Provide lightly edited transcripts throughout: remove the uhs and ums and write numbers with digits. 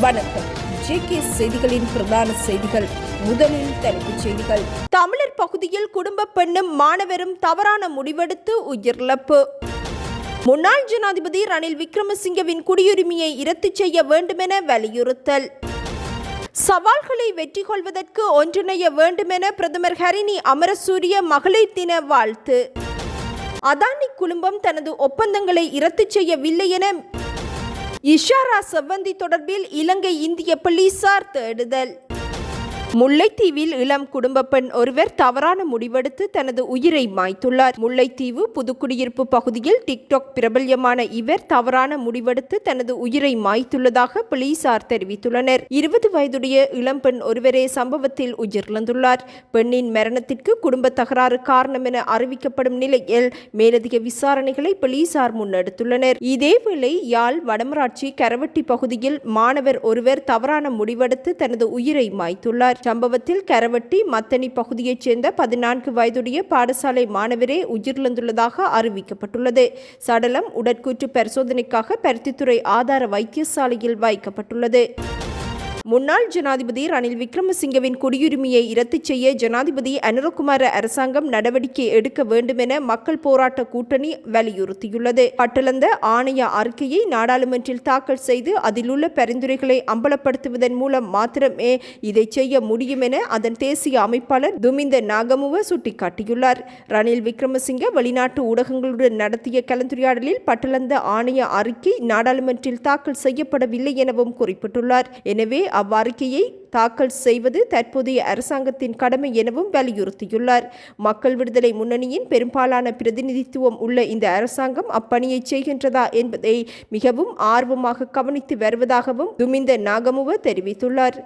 வணக்கம். ஜேகே செய்திகளின் பிரதான செய்திகள். முதலில் தலைப்புச் செய்திகள். தமிழர் பகுதியில் குடும்ப பெண்ணும் மாணவரும் தவறான முடிவெடுத்து உயிரிழப்பு. முன்னாள் ஜனாதிபதி ரணில் விக்ரமசிங்கவின் குடியுரிமையை ரத்து செய்ய வேண்டுமென வலியுறுத்தல். சவால்களை வெற்றி கொள்வதற்கு ஒன்றிணைய வேண்டுமென பிரதமர் ஹரிணி அமரசூரிய மகளிர் தின வாழ்த்து. அதானி குழுமம் தனது ஒப்பந்தங்களை ரத்து செய்யவில்லை என இஷாரா செவ்வந்தி தொடர்பில் இலங்கை இந்திய போலீசார் தேடுதல். முல்லைத்தீவில் இளம் குடும்ப பெண் ஒருவர் தவறான முடிவெடுத்து தனது உயிரை மாய்த்துள்ளார். முல்லைத்தீவு புதுக்குடியிருப்பு பகுதியில் டிக்டாக் பிரபல்யமான இவர் தவறான முடிவெடுத்து தனது உயிரை மாய்த்துள்ளதாக போலீசார் தெரிவித்துள்ளனர். 20 வயதுடைய இளம் பெண் ஒருவரே சம்பவத்தில் உயிரிழந்துள்ளார். பெண்ணின் மரணத்திற்கு குடும்ப தகராறு காரணம் என அறிவிக்கப்படும் நிலையில் மேலதிக விசாரணைகளை போலீசார் முன்னெடுத்துள்ளனர். இதேவேளை யாழ் வடமராட்சி கரவட்டி பகுதியில் மாணவர் ஒருவர் தவறான முடிவெடுத்து தனது உயிரை மாய்த்துள்ளார். சம்பவத்தில் கரவட்டி மத்தனி பகுதியைச் சேர்ந்த 14 வயதுடைய பாடசாலை மாணவரே உயிரிழந்துள்ளதாக அறிவிக்கப்பட்டுள்ளது. சடலம் உடற்கூற்று பரிசோதனைக்காக பருத்தித்துறை ஆதார வைத்தியசாலையில் வைக்கப்பட்டுள்ளது. முன்னாள் ஜனாதிபதி ரணில் விக்ரமசிங்கவின் குடியுரிமையை ரத்து செய்ய ஜனாதிபதி அனுரகுமார அரசாங்கம் நடவடிக்கை எடுக்க வேண்டும் என மக்கள் போராட்ட கூட்டணி வலியுறுத்தியுள்ளது. பட்டளந்த ஆணைய அறிக்கையை நாடாளுமன்றில் தாக்கல் செய்து அதில் உள்ள பரிந்துரைகளை அம்பலப்படுத்துவதன் மூலம் மாத்திரமே இதை செய்ய முடியும் என அதன் தேசிய அமைப்பாளர் துமிந்த நாகமுவ சுட்டிக்காட்டியுள்ளார். ரணில் விக்ரமசிங்க வெளிநாட்டு ஊடகங்களுடன் நடத்திய கலந்துரையாடலில் பட்டளந்த ஆணைய அறிக்கை நாடாளுமன்றில் தாக்கல் செய்யப்படவில்லை எனவும் குறிப்பிட்டுள்ளார். எனவே அவ்வறிக்கையை தாக்கல் செய்வது தற்போதைய அரசாங்கத்தின் கடமை எனவும் வலியுறுத்தியுள்ளார். மக்கள் விடுதலை முன்னணியின் பெரும்பாலான பிரதிநிதித்துவம் உள்ள இந்த அரசாங்கம் அப்பணியை செய்கின்றதா என்பதை மிகவும் ஆர்வமாக கவனித்து வருவதாகவும் துமிந்த நாகமுவ தெரிவித்துள்ளார்.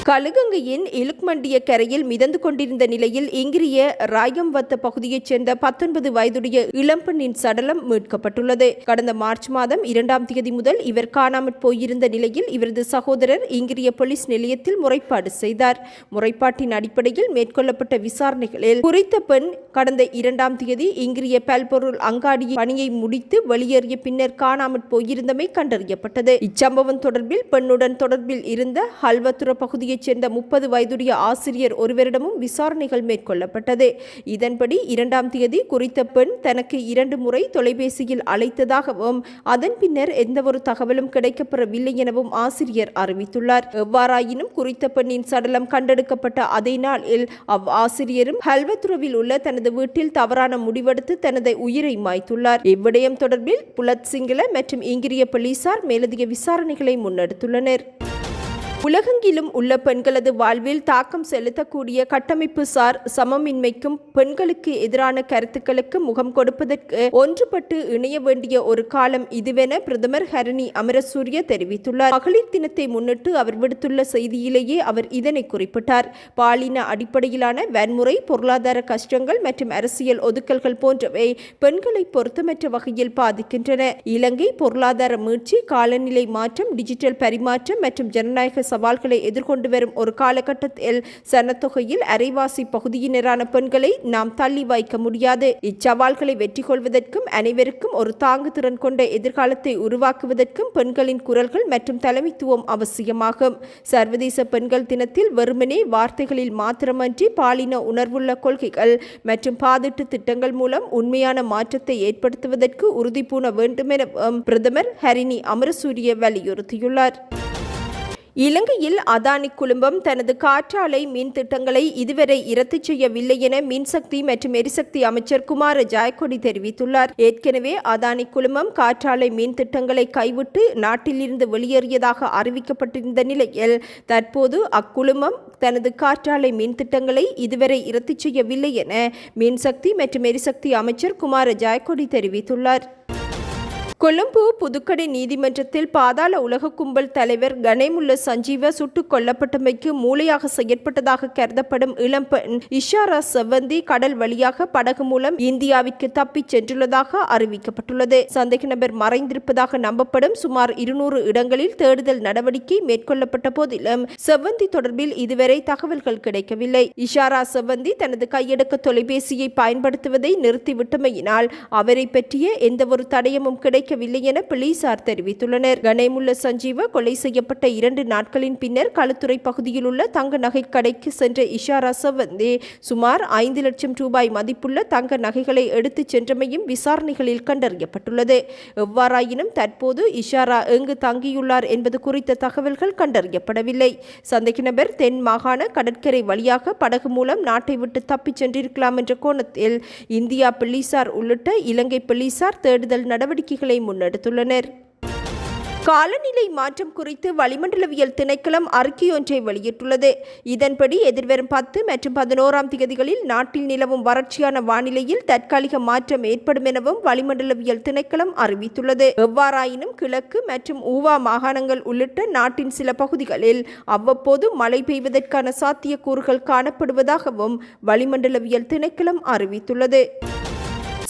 கழுகங்கையின் இலுக்மண்டிய கரையில் மிதந்து கொண்டிருந்த நிலையில் இங்கிரிய ராயம்பத்த பகுதியைச் சேர்ந்த 19 வயதுடைய இளம்பெண்ணின் சடலம் மீட்கப்பட்டுள்ளது. கடந்த மார்ச் மாதம் 2ஆம் தேதி முதல் இவர் காணாமற் போயிருந்த நிலையில் இவரது சகோதரர் இங்கிரிய போலீஸ் நிலையத்தில் முறைப்பாடு செய்தார். முறைப்பாட்டின் அடிப்படையில் மேற்கொள்ளப்பட்ட விசாரணைகளில் குறித்த பெண் கடந்த 2ஆம் தேதி இங்கிரிய பல்பொருள் அங்காடியின் பணியை முடித்து வெளியேறிய பின்னர் காணாமற் போயிருந்தமை கண்டறியப்பட்டது. இச்சம்பவம் தொடர்பில் பெண்ணுடன் தொடர்பில் இருந்த ஹல்வத்துர பகுதியை சேர்ந்த 30 வயதுடைய ஆசிரியர் ஒருவரிடமும் விசாரணைகள் மேற்கொள்ளப்பட்டது. இதன்படி 2ஆம் தேதி குறித்த பெண் தனக்கு 2 முறை தொலைபேசியில் அழைத்ததாகவும் அதன் பின்னர் எந்தவொரு தகவலும் கிடைக்கப்பெறவில்லை எனவும் ஆசிரியர் அறிவித்துள்ளார். எவ்வாறாயினும் குறித்த பெண்ணின் சடலம் கண்டெடுக்கப்பட்ட அதே நாளில் ஆசிரியரும் ஹல்வத்துரவில் உள்ள தனது வீட்டில் தவறான முடிவெடுத்து தனது உயிரை மாய்த்துள்ளார். இவ்விடயம் தொடர்பில் புலத் சிங்கள மற்றும் இங்கிரிய போலீசார் மேலதிக விசாரணைகளை முன்னெடுத்துள்ளனர். உலகெங்கிலும் உள்ள பெண்களது வாழ்வில் தாக்கம் செலுத்தக்கூடிய கட்டமைப்பு சார் சமமின்மைக்கும் பெண்களுக்கு எதிரான கருத்துக்களுக்கு முகம் கொடுப்பதற்கு ஒன்றுபட்டு இணைய வேண்டிய ஒரு காலம் இதுவென பிரதமர் ஹரிணி அமரசூரிய தெரிவித்துள்ளார். மகளிர் தினத்தை முன்னிட்டு அவர் விடுத்துள்ள செய்தியிலேயே அவர் இதனை குறிப்பிட்டார். பாலின அடிப்படையிலான வன்முறை, பொருளாதார கஷ்டங்கள் மற்றும் அரசியல் ஒதுக்கல்கள் போன்றவை பெண்களை பொருத்தமற்ற வகையில் பாதிக்கின்றன. இலங்கை பொருளாதார மீட்சி, காலநிலை மாற்றம், டிஜிட்டல் பரிமாற்றம் மற்றும் ஜனநாயக சவால்களை எதிர்கொண்டு வரும் ஒரு காலகட்டத்தில் சனத்தொகையில் அரைவாசி பகுதியினரான பெண்களை நாம் தள்ளி வைக்க முடியாது. இச்சவால்களை வெற்றி கொள்வதற்கும் அனைவருக்கும் ஒரு தாங்கு திறன் கொண்ட எதிர்காலத்தை உருவாக்குவதற்கும் பெண்களின் குரல்கள் மற்றும் தலைமைத்துவம் அவசியமாகும். சர்வதேச பெண்கள் தினத்தில் வெறுமனே வார்த்தைகளில் மாத்திரமன்றி பாலின உணர்வுள்ள கொள்கைகள் மற்றும் பாதிட்டு திட்டங்கள் மூலம் உண்மையான மாற்றத்தை ஏற்படுத்துவதற்கு உறுதிபூண வேண்டும் என பிரதமர் ஹரிணி அமரசூரிய வலியுறுத்தியுள்ளார். இலங்கையில் அதானி குழுமம் தனது காற்றாலை மின் திட்டங்களை இதுவரை ரத்து செய்யவில்லை என மின்சக்தி மற்றும் எரிசக்தி அமைச்சர் குமார ஜாயக்கொடி தெரிவித்துள்ளார். ஏற்கனவே அதானி குழுமம் காற்றாலை மின் திட்டங்களை கைவிட்டு நாட்டிலிருந்து வெளியேறியதாக அறிவிக்கப்பட்டிருந்த நிலையில் தற்போது அக்குழுமம் தனது காற்றாலை மின் திட்டங்களை இதுவரை ரத்து செய்யவில்லை என மின்சக்தி மற்றும் எரிசக்தி அமைச்சர் குமார ஜாயக்கொடி தெரிவித்துள்ளார். கொழும்பு புதுக்கடை நீதிமன்றத்தில் பாதாள உலக கும்பல் தலைவர் கணேமுல்ல சஞ்சீவ சுட்டுக் கொல்லப்பட்டமைக்கு மூளையாக செயற்பட்டதாக கருதப்படும் இளம்பெண் இஷாரா செவ்வந்தி கடல் வழியாக படகு மூலம் இந்தியாவிற்கு தப்பிச் சென்றுள்ளதாக அறிவிக்கப்பட்டுள்ளது. சந்தேக நபர் மறைந்திருப்பதாக நம்பப்படும் சுமார் 200 இடங்களில் தேடுதல் நடவடிக்கை மேற்கொள்ளப்பட்ட போதிலும் செவ்வந்தி தொடர்பில் இதுவரை தகவல்கள் கிடைக்கவில்லை. இஷாரா செவ்வந்தி தனது கையடக்க தொலைபேசியை பயன்படுத்துவதை நிறுத்திவிட்டமையினால் அவரை பற்றிய எந்தவொரு தடயமும் கிடைக்க கிடைக்கவில்லை என போலீசார் தெரிவித்துள்ளனர். கணேமுல்ல சஞ்சீவ கொலை செய்யப்பட்ட 2 நாட்களின் பின்னர் களுத்துறை பகுதியில் உள்ள தங்க நகை கடைக்கு சென்ற இஷாரா சவந்தே சுமார் 5 லட்சம் ரூபாய் மதிப்புள்ள தங்க நகைகளை எடுத்துச் சென்றமையும் விசாரணைகளில் கண்டறியப்பட்டுள்ளது. எவ்வாறாயினும் தற்போது இஷாரா எங்கு தங்கியுள்ளார் என்பது குறித்த தகவல்கள் கண்டறியப்படவில்லை. சந்தேக நபர் தென் மாகாண கடற்கரை வழியாக படகு மூலம் நாட்டை விட்டு தப்பிச் சென்றிருக்கலாம் என்ற கோணத்தில் இந்தியா போலீசார் உள்ளிட்ட இலங்கை போலீசார் தேடுதல் நடவடிக்கைகளை முன்னெடுத்துள்ளனர். காலநிலை மாற்றம் குறித்து வளிமண்டலவியல் திணைக்களம் அறிக்கையொன்றை வெளியிட்டுள்ளது. இதன்படி எதிர்வரும் 10 மற்றும் 11ஆம் தேதிகளில் நாட்டில் நிலவும் வறட்சியான வானிலையில் தற்காலிக மாற்றம் ஏற்படும் எனவும் வளிமண்டலவியல் திணைக்களம் அறிவித்துள்ளது. எவ்வாறாயினும் கிழக்கு மற்றும் ஊவா மாகாணங்கள் உள்ளிட்ட நாட்டின் சில பகுதிகளில் அவ்வப்போது மழை பெய்வதற்கான சாத்தியக்கூறுகள் காணப்படுவதாகவும் வளிமண்டலவியல் திணைக்களம் அறிவித்துள்ளது.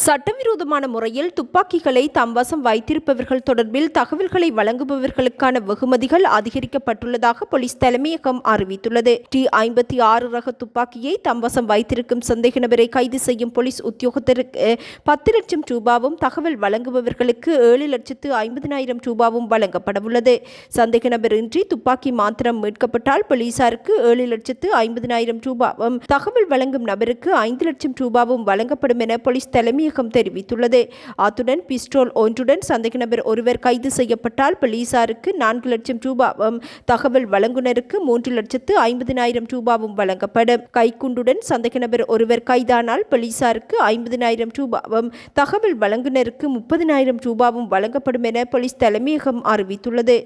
சட்டவிரோதமான முறையில் துப்பாக்கிகளை தம் வசம் வைத்திருப்பவர்கள் தொடர்பில் தகவல்களை வழங்குபவர்களுக்கான வெகுமதிகள் அதிகரிக்கப்பட்டுள்ளதாக போலீஸ் தலைமையகம் அறிவித்துள்ளது. T56 ரக துப்பாக்கியை தம் வசம் வைத்திருக்கும் சந்தேக நபரை கைது செய்யும் போலீஸ் உத்தியோகத்தருக்கு 10 லட்சம் ரூபாவும் தகவல் வழங்குபவர்களுக்கு 7,50,000 ரூபாவும் வழங்கப்படவுள்ளது. சந்தேக நபரின்றி துப்பாக்கி மாத்திரம் மீட்கப்பட்டால் போலீசாருக்கு 7,50,000 ரூபாவும் தகவல் வழங்கும் நபருக்கு 5 லட்சம் ரூபாவும் வழங்கப்படும் என போலீஸ் தலைமையகம் தெரிவித்துள்ளது. அத்துடன் பிஸ்டோல் ஒன்றுடன் சந்தேக நபர் ஒருவர் கைது செய்யப்பட்டால் போலீசாருக்கு 4 லட்சம் ரூபாவும் தகவல் வழங்குனருக்கு 3,50,000 ரூபாவும் வழங்கப்படும். கைக்குண்டுடன் சந்தேக நபர் ஒருவர் கைதானால் போலீசாருக்கு 50,000 ரூபாவும் தகவல் வழங்குனருக்கு 30,000 ரூபாவும் வழங்கப்படும் என போலீஸ் தலைமையகம் அறிவித்துள்ளது.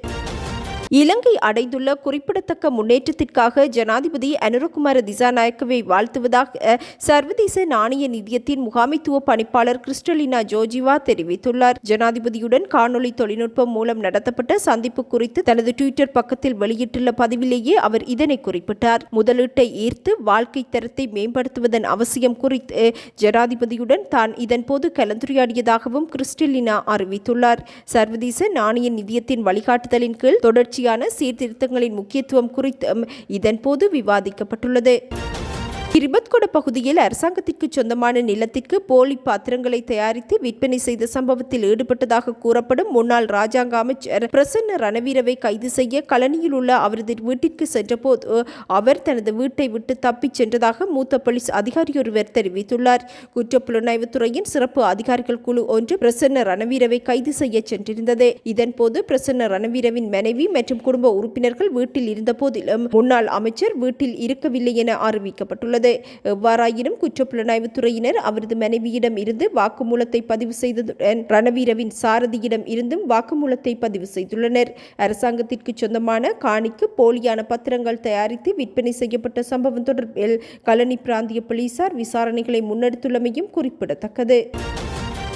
இலங்கை அடைந்துள்ள குறிப்பிடத்தக்க முன்னேற்றத்திற்காக ஜனாதிபதி அனுரகுமார திசாநாயக்கவை வாழ்த்துவதாக சர்வதேச நாணய நிதியத்தின் முகாமைத்துவ பணிப்பாளர் கிறிஸ்டலினா ஜோர்ஜிவா தெரிவித்துள்ளார். ஜனாதிபதியுடன் காணொலி தொழில்நுட்பம் மூலம் நடத்தப்பட்ட சந்திப்பு குறித்து தனது ட்விட்டர் பக்கத்தில் வெளியிட்டுள்ள பதிவிலேயே அவர் இதனை குறிப்பிட்டார். முதலீட்டை ஈர்த்து வாழ்க்கை தரத்தை மேம்படுத்துவதன் அவசியம் குறித்து ஜனாதிபதியுடன் தான் இதன்போது கலந்துரையாடியதாகவும் கிறிஸ்டலினா அறிவித்துள்ளார். சர்வதேச நாணய நிதியத்தின் வழிகாட்டுதலின் கீழ் தொடர்ச்சி சீர்திருத்தங்களின் முக்கியத்துவம் குறித்தும் இதன்போது விவாதிக்கப்பட்டுள்ளது. கிரிபத்கொட பகுதியில் அரசாங்கத்திற்கு சொந்தமான நிலத்திற்கு போலி பத்திரங்களை தயாரித்து விற்பனை செய்த சம்பவத்தில் ஈடுபட்டதாக கூறப்படும் முன்னாள் ராஜாங்க அமைச்சர் பிரசன்ன ரணவீரவை கைது செய்ய கலனியில் உள்ள அவரது வீட்டிற்கு சென்றபோது அவர் தனது வீட்டை விட்டு தப்பிச் சென்றதாக மூத்த போலீஸ் அதிகாரி ஒருவர் தெரிவித்துள்ளார். குற்றப்புலனாய்வுத்துறையின் சிறப்பு அதிகாரிகள் குழு ஒன்று பிரசன்ன ரணவீரவை கைது செய்ய சென்றிருந்தது. இதன்போது பிரசன்ன ரணவீரவின் மனைவி மற்றும் குடும்ப உறுப்பினர்கள் வீட்டில் இருந்த போதிலும் முன்னாள் அமைச்சர் வீட்டில் இருக்கவில்லை என அறிவிக்கப்பட்டுள்ளது. எவ்வாறாயினும் குற்றப்புலனாய்வுத்துறையினர் அவரது மனைவியிடம் இருந்து வாக்குமூலத்தை பதிவு செய்ததுடன் ரணவீரவின் சாரதியிடம் இருந்தும் வாக்குமூலத்தை பதிவு செய்துள்ளனர். அரசாங்கத்திற்கு சொந்தமான காணிக்கு போலியான பத்திரங்கள் தயாரித்து விற்பனை செய்யப்பட்ட சம்பவம் தொடர்பில் கலனி பிராந்திய போலீசார் விசாரணைகளை முன்னெடுத்துள்ளமையும் குறிப்பிடத்தக்கது.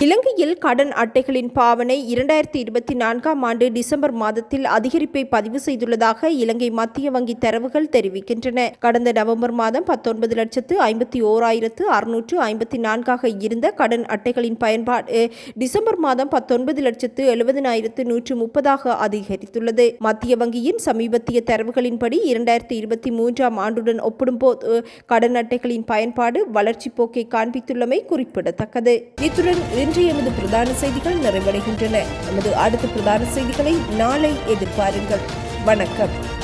இலங்கையில் கடன் அட்டைகளின் பாவனை 2024ஆம் ஆண்டு டிசம்பர் மாதத்தில் அதிகரிப்பை பதிவு செய்துள்ளதாக இலங்கை மத்திய வங்கி தரவுகள் தெரிவிக்கின்றன. கடந்த நவம்பர் மாதம் 19,51,654 இருந்த கடன் அட்டைகளின் பயன்பாடு டிசம்பர் மாதம் 19,70,130 அதிகரித்துள்ளது. மத்திய வங்கியின் சமீபத்திய தரவுகளின்படி 2023ஆம் ஆண்டுடன் ஒப்பிடும்போது கடன் அட்டைகளின் பயன்பாடு வளர்ச்சி போக்கை காண்பித்துள்ளமை குறிப்பிடத்தக்கது. இத்துடன் இன்று எமது பிரதான செய்திகள் நிறைவடைகின்றன. நமது அடுத்த பிரதான செய்திகளை நாளை எதிர்பாருங்கள். வணக்கம்.